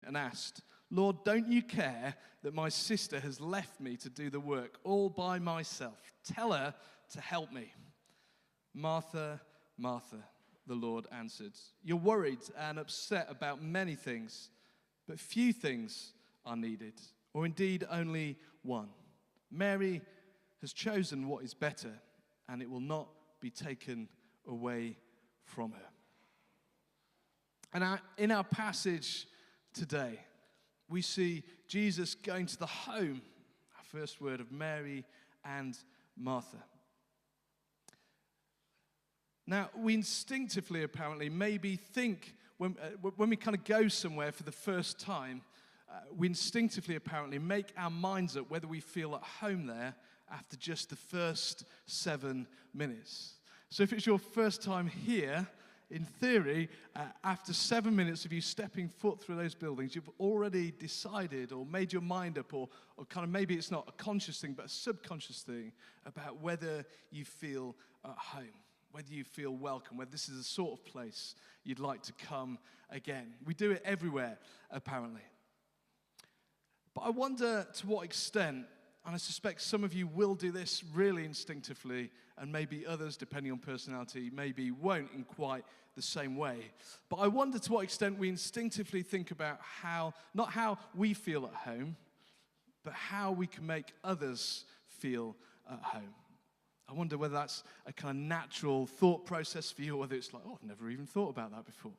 and asked, "Lord, don't you care that my sister has left me to do the work all by myself? Tell her to help me." "Martha, Martha," the Lord answered, "you're worried and upset about many things, but few things are needed, or indeed only one. Mary has chosen what is better, and it will not be taken away from her." And in our passage today, we see Jesus going to the home, our first word, of Mary and Martha. Now, we instinctively, apparently, maybe think when we kind of go somewhere for the first time, we instinctively, apparently, make our minds up whether we feel at home there after just the first 7 minutes. So if it's your first time here, in theory, after 7 minutes of you stepping foot through those buildings, you've already decided or made your mind up, or kind of maybe it's not a conscious thing, but a subconscious thing about whether you feel at home, whether you feel welcome, whether this is the sort of place you'd like to come again. We do it everywhere, apparently. But I wonder to what extent, and I suspect some of you will do this really instinctively, and maybe others, depending on personality, maybe won't in quite the same way. But I wonder to what extent we instinctively think about how, not how we feel at home, but how we can make others feel at home. I wonder whether that's a kind of natural thought process for you, or whether it's like, oh, I've never even thought about that before.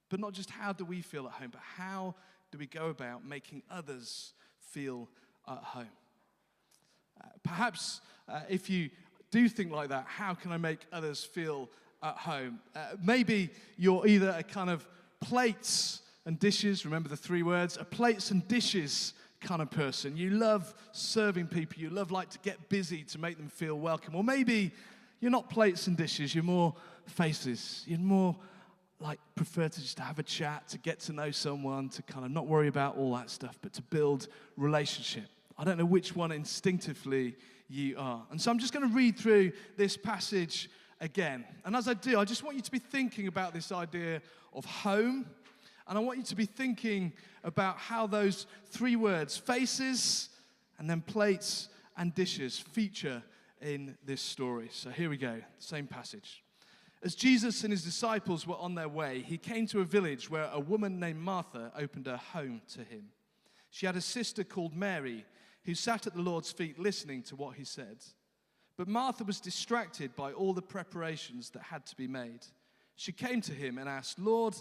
But not just how do we feel at home, but how do we go about making others feel at home? Perhaps if you do think like that, how can I make others feel at home? Maybe you're either a kind of plates and dishes, remember the 3 words, a plates and dishes kind of person. You love serving people. You love to get busy to make them feel welcome. Or maybe you're not plates and dishes. You're more faces. You're more prefer to just have a chat, to get to know someone, to kind of not worry about all that stuff, but to build relationship. I don't know which one instinctively you are. And so I'm just going to read through this passage again. And as I do, I just want you to be thinking about this idea of home. And I want you to be thinking about how those 3 words, faces and then plates and dishes, feature in this story. So here we go, same passage. As Jesus and his disciples were on their way, he came to a village where a woman named Martha opened her home to him. She had a sister called Mary, who sat at the Lord's feet listening to what he said. But Martha was distracted by all the preparations that had to be made. She came to him and asked, "Lord,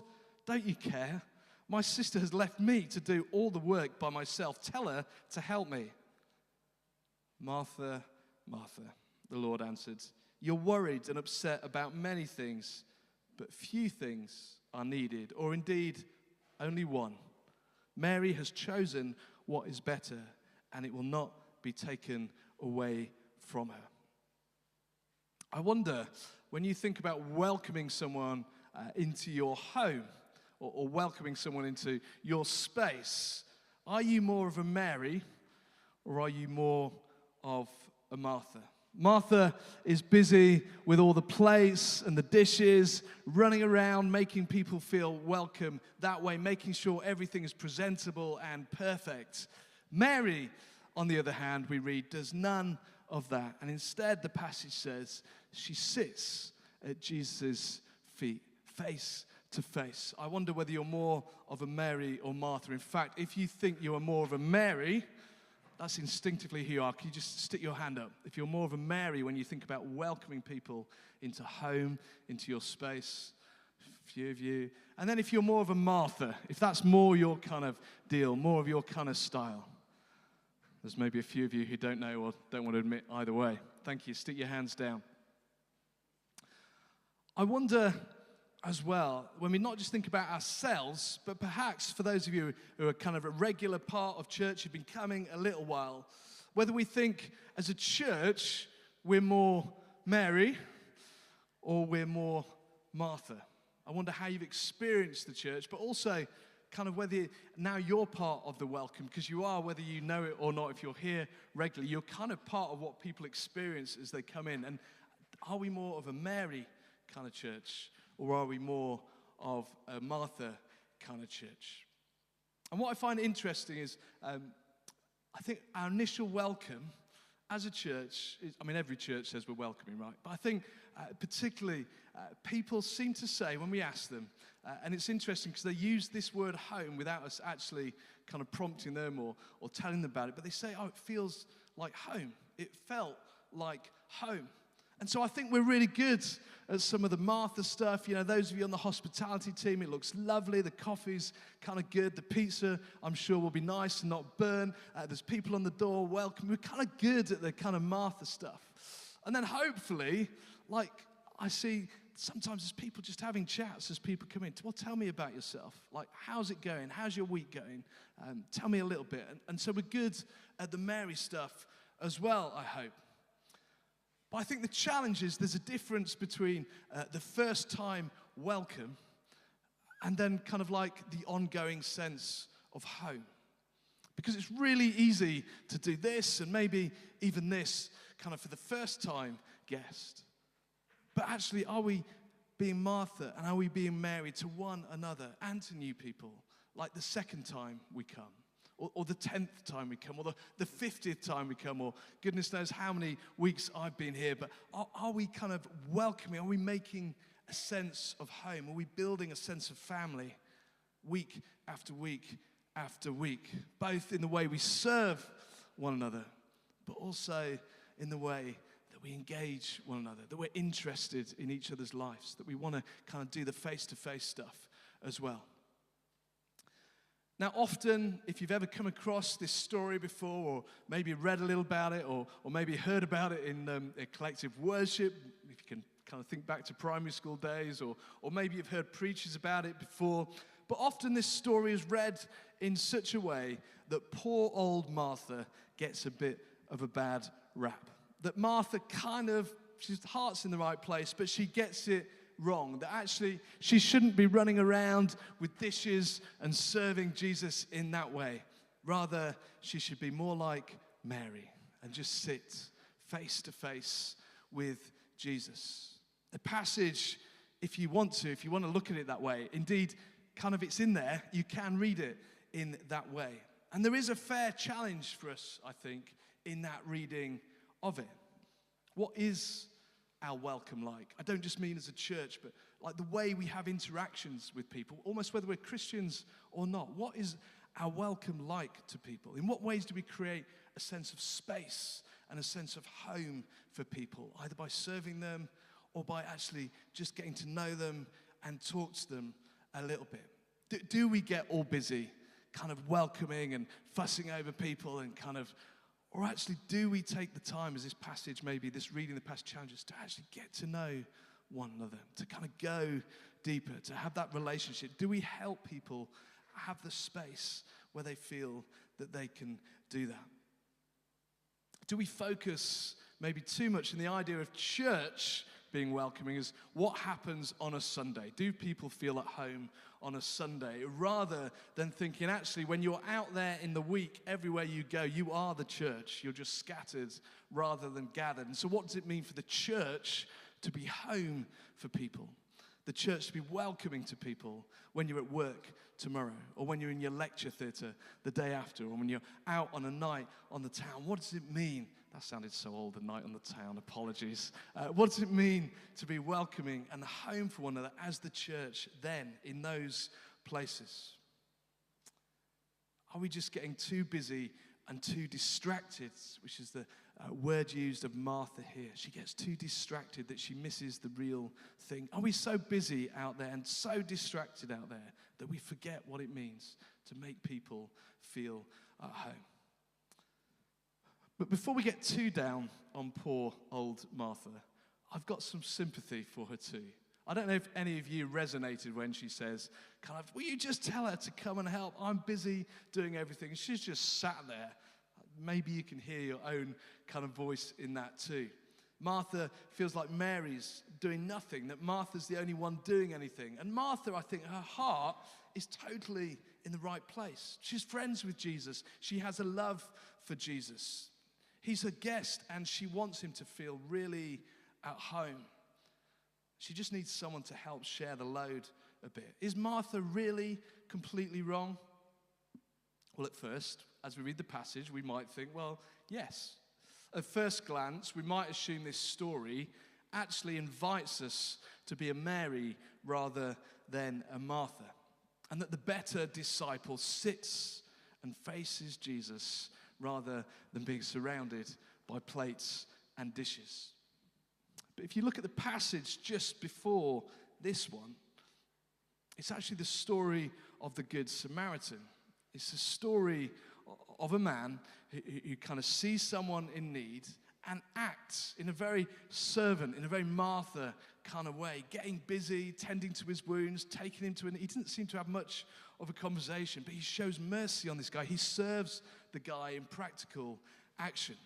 don't you care? My sister has left me to do all the work by myself. Tell her to help me." "Martha, Martha," the Lord answered, "you're worried and upset about many things, but few things are needed, or indeed only one. Mary has chosen what is better, and it will not be taken away from her." I wonder, when you think about welcoming someone into your home, or welcoming someone into your space, are you more of a Mary, or are you more of a Martha? Martha is busy with all the plates and the dishes, running around, making people feel welcome that way, making sure everything is presentable and perfect. Mary, on the other hand, we read, does none of that. And instead, the passage says, she sits at Jesus' feet, face to face. I wonder whether you're more of a Mary or Martha. In fact, if you think you are more of a Mary, that's instinctively who you are. Can you just stick your hand up? If you're more of a Mary when you think about welcoming people into home, into your space, a few of you. And then if you're more of a Martha, if that's more your kind of deal, more of your kind of style. There's maybe a few of you who don't know or don't want to admit either way. Thank you. Stick your hands down. I wonder as well, when we not just think about ourselves, but perhaps for those of you who are kind of a regular part of church, who've been coming a little while, whether we think as a church we're more Mary or we're more Martha. I wonder how you've experienced the church, but also kind of whether now you're part of the welcome, because you are, whether you know it or not, if you're here regularly, you're kind of part of what people experience as they come in. And are we more of a Mary kind of church, or are we more of a Martha kind of church? And what I find interesting is I think our initial welcome as a church, every church says we're welcoming, right? But I think particularly people seem to say when we ask them, and it's interesting because they use this word home without us actually kind of prompting them or telling them about it, but they say, oh, it feels like home. It felt like home. And so I think we're really good at some of the Martha stuff. You know, those of you on the hospitality team, it looks lovely. The coffee's kind of good. The pizza, I'm sure, will be nice and not burn. There's people on the door, welcome. We're kind of good at the kind of Martha stuff. And then hopefully, like I see sometimes there's people just having chats as people come in. Well, tell me about yourself. Like, how's it going? How's your week going? Tell me a little bit. And so we're good at the Mary stuff as well, I hope. But I think the challenge is there's a difference between the first time welcome and then kind of like the ongoing sense of home. Because it's really easy to do this and maybe even this kind of for the first time guest. But actually, are we being Martha and are we being Mary to one another and to new people like the second time we come? Or the 10th time we come, or the 50th time we come, or goodness knows how many weeks I've been here. But are we kind of welcoming? Are we making a sense of home? Are we building a sense of family week after week after week? Both in the way we serve one another, but also in the way that we engage one another, that we're interested in each other's lives, that we want to kind of do the face-to-face stuff as well. Now, often, if you've ever come across this story before, or maybe read a little about it, or maybe heard about it in a collective worship, if you can kind of think back to primary school days, or maybe you've heard preachers about it before, but often this story is read in such a way that poor old Martha gets a bit of a bad rap. That Martha she's heart's in the right place, but she gets it wrong, that actually she shouldn't be running around with dishes and serving Jesus in that way. Rather, she should be more like Mary and just sit face to face with Jesus. The passage, if you want to look at it that way, indeed, kind of it's in there, you can read it in that way. And there is a fair challenge for us, I think, in that reading of it. What is our welcome like? I don't just mean as a church, but like the way we have interactions with people, almost whether we're Christians or not. What is our welcome like to people? In what ways do we create a sense of space and a sense of home for people, either by serving them or by actually just getting to know them and talk to them a little bit? Do we get all busy kind of welcoming and fussing over people and kind of, or actually, do we take the time, as this passage, maybe this reading the passage challenges, to actually get to know one another, to kind of go deeper, to have that relationship? Do we help people have the space where they feel that they can do that? Do we focus maybe too much in the idea of church being welcoming as what happens on a Sunday? Do people feel at home on a Sunday? Rather than thinking, actually, when you're out there in the week, everywhere you go, you are the church. You're just scattered rather than gathered. And so what does it mean for the church to be home for people? The church to be welcoming to people when you're at work tomorrow, or when you're in your lecture theatre the day after, or when you're out on a night on the town. What does it mean? That sounded so old, a night on the town, apologies. What does it mean to be welcoming and home for one another as the church then in those places? Are we just getting too busy and too distracted, which is the word used of Martha here? She gets too distracted that she misses the real thing. Are we so busy out there and so distracted out there that we forget what it means to make people feel at home? But before we get too down on poor old Martha, I've got some sympathy for her too. I don't know if any of you resonated when she says, kind of, will you just tell her to come and help? I'm busy doing everything. And she's just sat there. Maybe you can hear your own kind of voice in that too. Martha feels like Mary's doing nothing, that Martha's the only one doing anything. And Martha, I think, her heart is totally in the right place. She's friends with Jesus. She has a love for Jesus. He's her guest, and she wants him to feel really at home. She just needs someone to help share the load a bit. Is Martha really completely wrong? Well, at first, as we read the passage, we might think, well, yes. At first glance, we might assume this story actually invites us to be a Mary rather than a Martha, and that the better disciple sits and faces Jesus rather than being surrounded by plates and dishes. But if you look at the passage just before this one, it's actually the story of the Good Samaritan. It's the story of a man who kind of sees someone in need and acts in a very servant, in a very Martha kind of way, getting busy, tending to his wounds, taking him to he didn't seem to have much of a conversation, but he shows mercy on this guy. He serves the guy in practical action.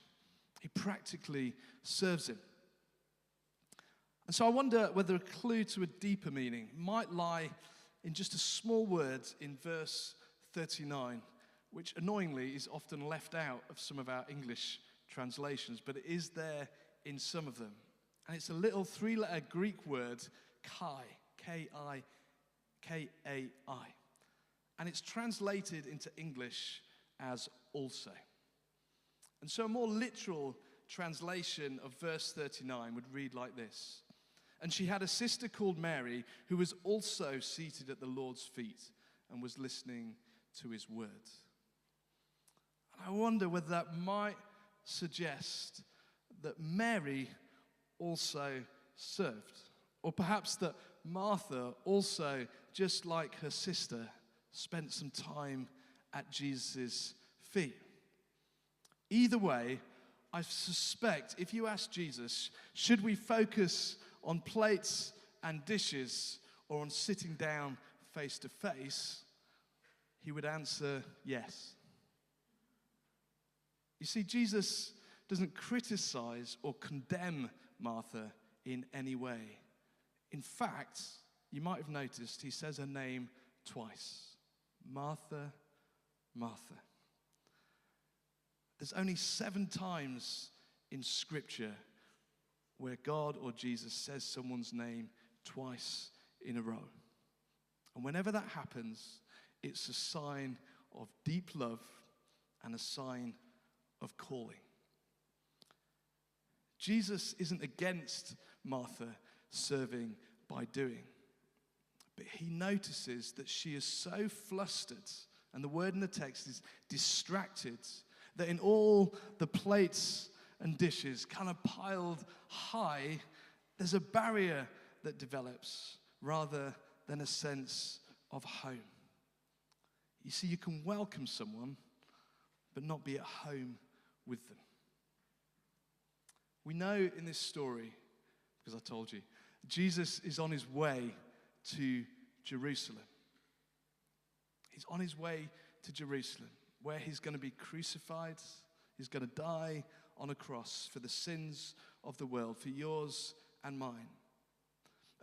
He practically serves him. And so I wonder whether a clue to a deeper meaning might lie in just a small word in verse 39, which annoyingly is often left out of some of our English translations, but it is there in some of them. And it's a little three-letter Greek word, kai, K-I, K-A-I. And it's translated into English as also. And so a more literal translation of verse 39 would read like this. And she had a sister called Mary, who was also seated at the Lord's feet and was listening to his words. And I wonder whether that might suggest that Mary also served, or perhaps that Martha also, just like her sister, spent some time at Jesus' feet. Either way, I suspect if you ask Jesus, should we focus on plates and dishes or on sitting down face to face, he would answer yes. You see, Jesus doesn't criticize or condemn Martha in any way. In fact, you might have noticed he says her name twice. Martha, Martha. There's only 7 times in Scripture where God or Jesus says someone's name twice in a row. And whenever that happens, it's a sign of deep love and a sign of calling. Jesus isn't against Martha serving by doing, but he notices that she is so flustered, and the word in the text is distracted, that in all the plates and dishes kind of piled high, there's a barrier that develops rather than a sense of home. You see, you can welcome someone, but not be at home with them. We know in this story, because I told you, Jesus is on his way to Jerusalem. He's on his way to Jerusalem, where he's going to be crucified. He's going to die on a cross for the sins of the world, for yours and mine.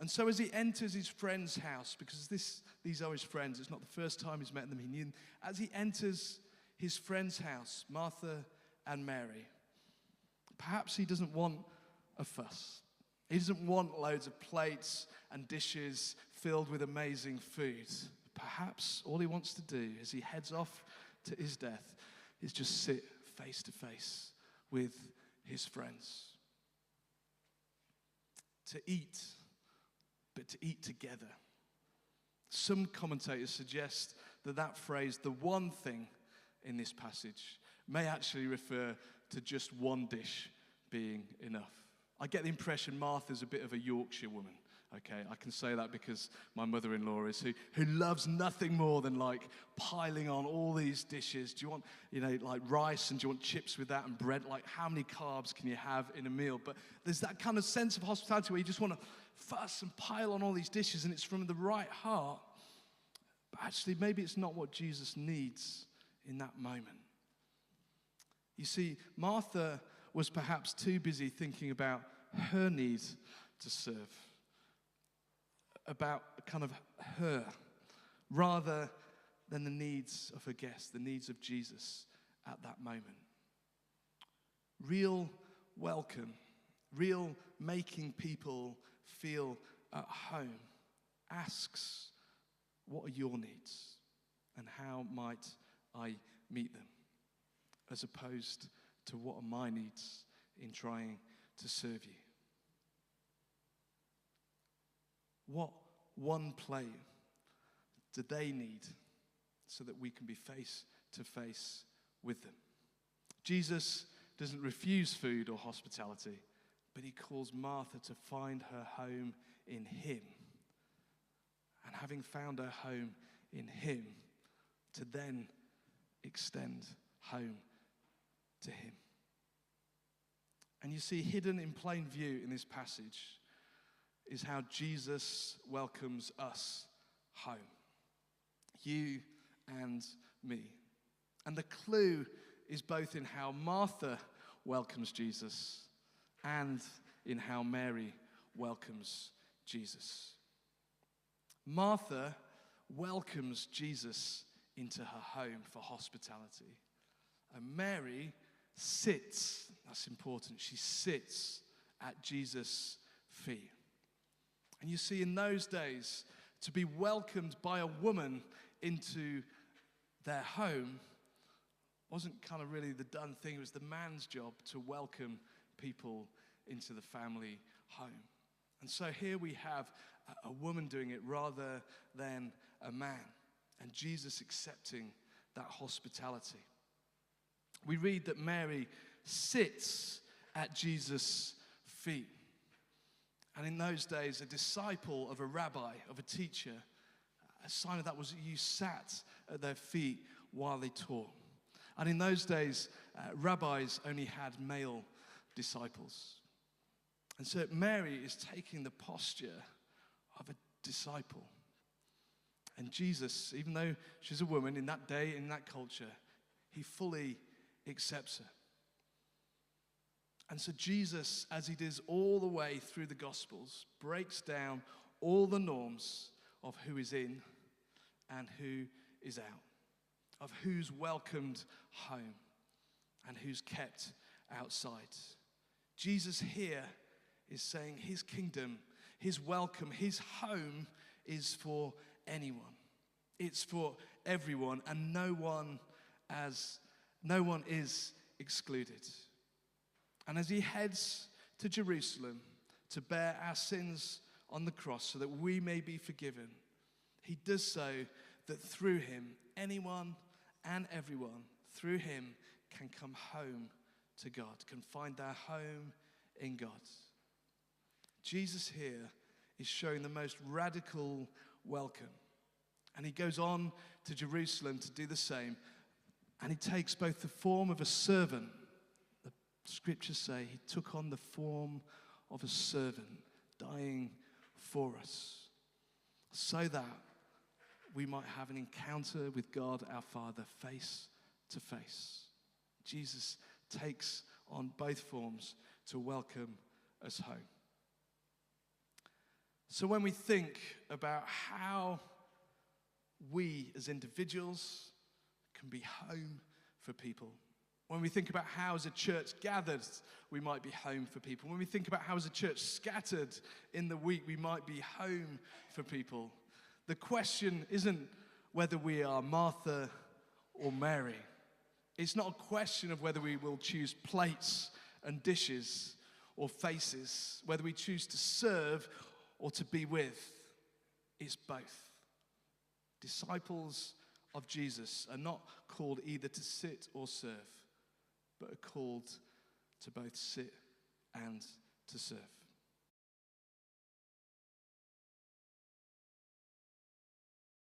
And so as he enters his friend's house, because these are his friends, it's not the first time he's met them, he knew them. As he enters his friend's house, Martha and Mary, perhaps he doesn't want a fuss. He doesn't want loads of plates and dishes filled with amazing food. Perhaps all he wants to do as he heads off to his death is just sit face to face with his friends. To eat, but to eat together. Some commentators suggest that phrase, the one thing in this passage, may actually refer to just one dish being enough. I get the impression Martha's a bit of a Yorkshire woman. Okay, I can say that because my mother-in-law is, who loves nothing more than like piling on all these dishes. Do you want, like rice, and do you want chips with that and bread? Like, how many carbs can you have in a meal? But there's that kind of sense of hospitality where you just want to fuss and pile on all these dishes, and it's from the right heart. But actually, maybe it's not what Jesus needs in that moment. You see, Martha was perhaps too busy thinking about her need to serve, about kind of her, rather than the needs of her guests, the needs of Jesus at that moment. Real welcome, real making people feel at home asks, what are your needs and how might I meet them, as opposed to what are my needs in trying to serve you? What one plate do they need so that we can be face to face with them? Jesus doesn't refuse food or hospitality, but he calls Martha to find her home in him. And having found her home in him, to then extend home to him. And you see, hidden in plain view in this passage is how Jesus welcomes us home. You and me. And the clue is both in how Martha welcomes Jesus and in how Mary welcomes Jesus. Martha welcomes Jesus into her home for hospitality. And Mary sits, that's important, she sits at Jesus' feet. And you see, in those days, to be welcomed by a woman into their home wasn't kind of really the done thing. It was the man's job to welcome people into the family home. And so here we have a woman doing it rather than a man, and Jesus accepting that hospitality. We read that Mary sits at Jesus' feet. And in those days, a disciple of a rabbi, of a teacher, a sign of that was you sat at their feet while they taught. And in those days, rabbis only had male disciples. And so Mary is taking the posture of a disciple. And Jesus, even though she's a woman in that day, in that culture, he fully accepts her. And so Jesus, as he does all the way through the Gospels, breaks down all the norms of who is in and who is out, of who's welcomed home and who's kept outside. Jesus here is saying his kingdom, his welcome, his home is for anyone. It's for everyone, and no one is excluded. And as he heads to Jerusalem to bear our sins on the cross so that we may be forgiven, he does so that through him, anyone and everyone through him can come home to God, can find their home in God. Jesus here is showing the most radical welcome. And he goes on to Jerusalem to do the same. And he takes both the form of a servant. The scriptures say he took on the form of a servant, dying for us, so that we might have an encounter with God our Father face to face. Jesus takes on both forms to welcome us home. So when we think about how we as individuals can be home for people, when we think about how as a church gathered we might be home for people, when we think about how as a church scattered in the week we might be home for people, the question isn't whether we are Martha or Mary. It's not a question of whether we will choose plates and dishes or faces, whether we choose to serve or to be with. It's both. Disciples of Jesus are not called either to sit or serve, but are called to both sit and to serve.